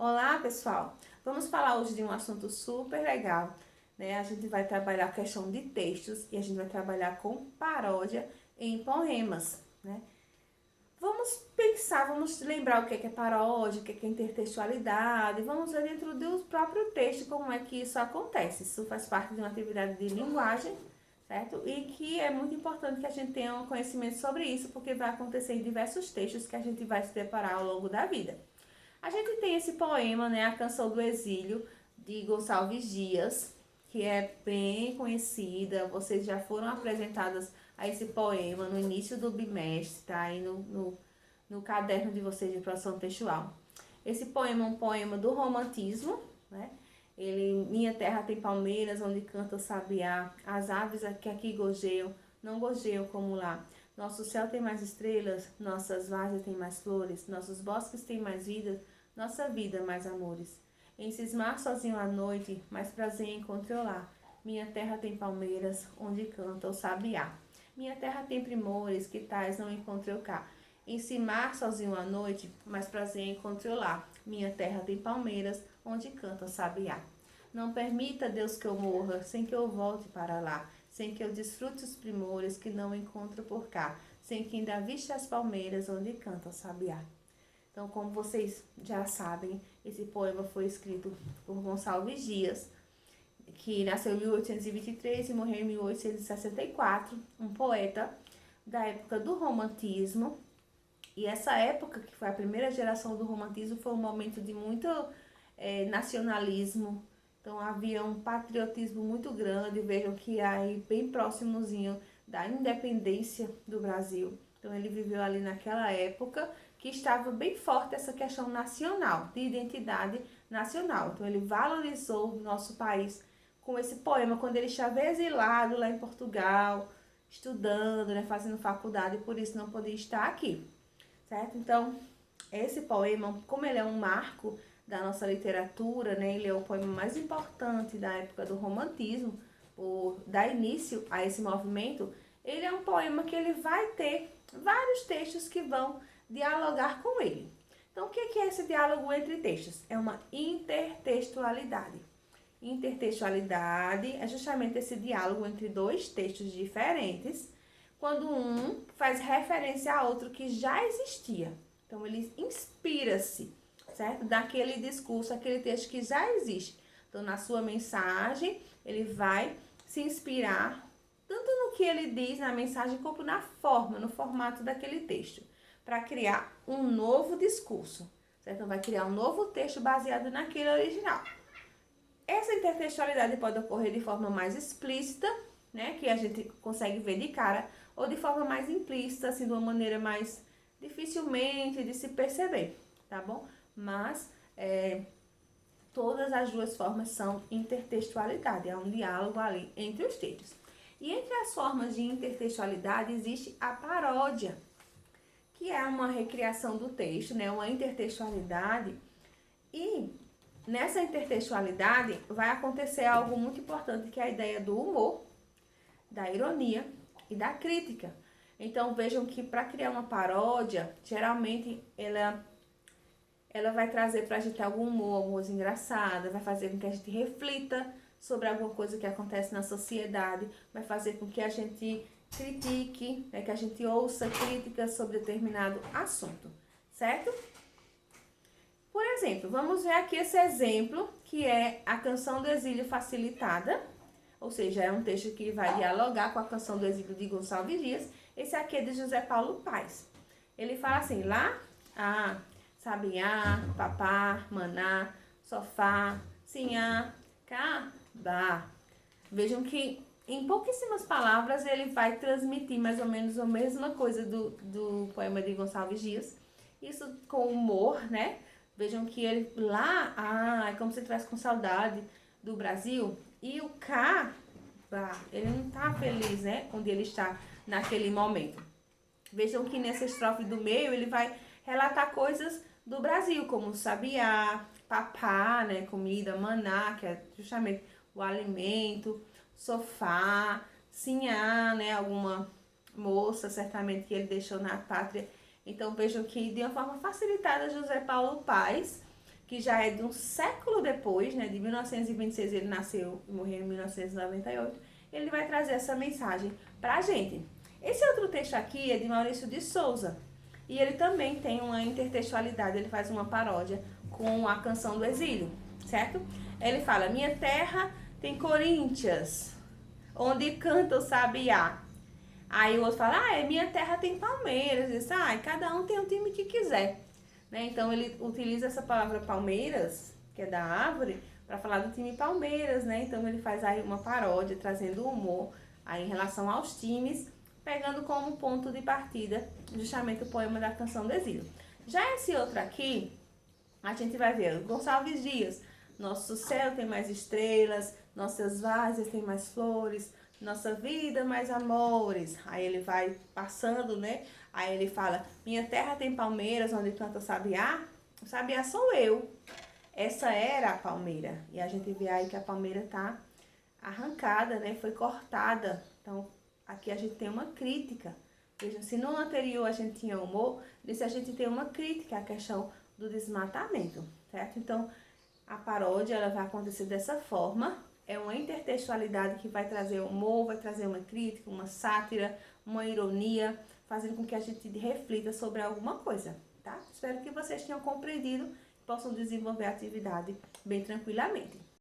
Olá, pessoal! Vamos falar hoje de um assunto super legal, né? A gente vai trabalhar a questão de textos e a gente vai trabalhar com paródia em poemas, né? Vamos pensar, vamos lembrar o que é paródia, o que é intertextualidade, vamos ver dentro do próprio texto como é que isso acontece. Isso faz parte de uma atividade de linguagem, certo? E que é muito importante que a gente tenha um conhecimento sobre isso, porque vai acontecer em diversos textos que a gente vai se deparar ao longo da vida. A gente tem esse poema, né, A Canção do Exílio, de Gonçalves Dias, que é bem conhecida. Vocês já foram apresentadas a esse poema no início do bimestre, tá aí no caderno de vocês de produção textual. Esse poema é um poema do romantismo, né? Minha terra tem palmeiras, onde canta o sabiá, as aves que aqui gojeiam, não gojeiam como lá. Nosso céu tem mais estrelas, nossas várzeas têm mais flores, nossos bosques têm mais vida, nossa vida mais amores. Em cismar sozinho à noite, mais prazer encontrei lá. Minha terra tem palmeiras, onde canta o sabiá. Minha terra tem primores, que tais não encontrei cá. Em cismar sozinho à noite, mais prazer encontrei lá. Minha terra tem palmeiras, onde canta o sabiá. Não permita, Deus, que eu morra, sem que eu volte para lá, sem que eu desfrute os primores que não encontro por cá, sem que ainda viste as palmeiras, onde canta o sabiá. Então, como vocês já sabem, esse poema foi escrito por Gonçalves Dias, que nasceu em 1823 e morreu em 1864, um poeta da época do romantismo. E essa época, que foi a primeira geração do romantismo, foi um momento de muito nacionalismo. Então havia um patriotismo muito grande, vejam que aí bem próximozinho da independência do Brasil. Então ele viveu ali naquela época que estava bem forte essa questão nacional, de identidade nacional. Então ele valorizou o nosso país com esse poema, quando ele estava exilado lá em Portugal, estudando, né, fazendo faculdade, e por isso não podia estar aqui, certo? Então, esse poema, como ele é um marco da nossa literatura, né, ele é o poema mais importante da época do romantismo, por dar início a esse movimento, ele é um poema que ele vai ter vários textos que vão dialogar com ele. Então, o que é esse diálogo entre textos? É uma intertextualidade. Intertextualidade é justamente esse diálogo entre dois textos diferentes, quando um faz referência a outro que já existia. Então, ele inspira-se, certo? Daquele discurso, aquele texto que já existe. Então, na sua mensagem, ele vai se inspirar tanto no que ele diz na mensagem, como na forma, no formato daquele texto, para criar um novo discurso, certo? Então, vai criar um novo texto baseado naquele original. Essa intertextualidade pode ocorrer de forma mais explícita, né, que a gente consegue ver de cara, ou de forma mais implícita, assim, de uma maneira mais dificilmente de se perceber, tá bom? Mas todas as duas formas são intertextualidade, é um diálogo ali entre os textos. E entre as formas de intertextualidade existe a paródia, que é uma recriação do texto, né, uma intertextualidade. E nessa intertextualidade vai acontecer algo muito importante, que é a ideia do humor, da ironia e da crítica. Então vejam que para criar uma paródia, geralmente ela vai trazer para a gente algum humor, alguma coisa engraçada, vai fazer com que a gente reflita sobre alguma coisa que acontece na sociedade, vai fazer com que a gente critique, né, que a gente ouça críticas sobre determinado assunto, certo? Por exemplo, vamos ver aqui esse exemplo, que é a Canção do Exílio Facilitada, ou seja, é um texto que vai dialogar com a Canção do Exílio de Gonçalves Dias. Esse aqui é de José Paulo Paes. Ele fala assim, lá, sabiá, papá, maná, sofá, sinhá, cá, bá. Vejam que em pouquíssimas palavras ele vai transmitir mais ou menos a mesma coisa do poema de Gonçalves Dias. Isso com humor, né? Vejam que ele lá, é como se ele estivesse com saudade do Brasil. E o cá, ele não está feliz, né? Onde ele está naquele momento. Vejam que nessa estrofe do meio ele vai relatar coisas do Brasil, como sabiá, papá, né? Comida, maná, que é justamente o alimento, sofá, sinhá, né? Alguma moça, certamente, que ele deixou na pátria. Então vejam que de uma forma facilitada José Paulo Paes que já é de um século depois, né? De 1926, ele nasceu e morreu em 1998. Ele vai trazer essa mensagem pra gente. Esse outro texto aqui é de Maurício de Souza. E ele também tem uma intertextualidade, ele faz uma paródia com a Canção do Exílio, certo? Ele fala, minha terra tem Coríntias, onde canta o sabiá. Aí o outro fala, minha terra tem Palmeiras. Diz, cada um tem o time que quiser. Né? Então ele utiliza essa palavra Palmeiras, que é da árvore, para falar do time Palmeiras, né? Então ele faz aí uma paródia, trazendo humor aí em relação aos times, pegando como ponto de partida justamente o poema da Canção do Exílio. Já esse outro aqui, a gente vai ver Gonçalves Dias, nosso céu tem mais estrelas, nossas várzeas tem mais flores, nossa vida mais amores. Aí ele vai passando, né? Aí ele fala, minha terra tem palmeiras onde canta o sabiá. O sabiá sou eu. Essa era a palmeira. E a gente vê aí que a palmeira tá arrancada, né? Foi cortada. Então, aqui a gente tem uma crítica. Veja, se no anterior a gente tinha humor, nesse a gente tem uma crítica à questão do desmatamento, certo? Então, a paródia ela vai acontecer dessa forma. É uma intertextualidade que vai trazer humor, vai trazer uma crítica, uma sátira, uma ironia, fazendo com que a gente reflita sobre alguma coisa, tá? Espero que vocês tenham compreendido e possam desenvolver a atividade bem tranquilamente.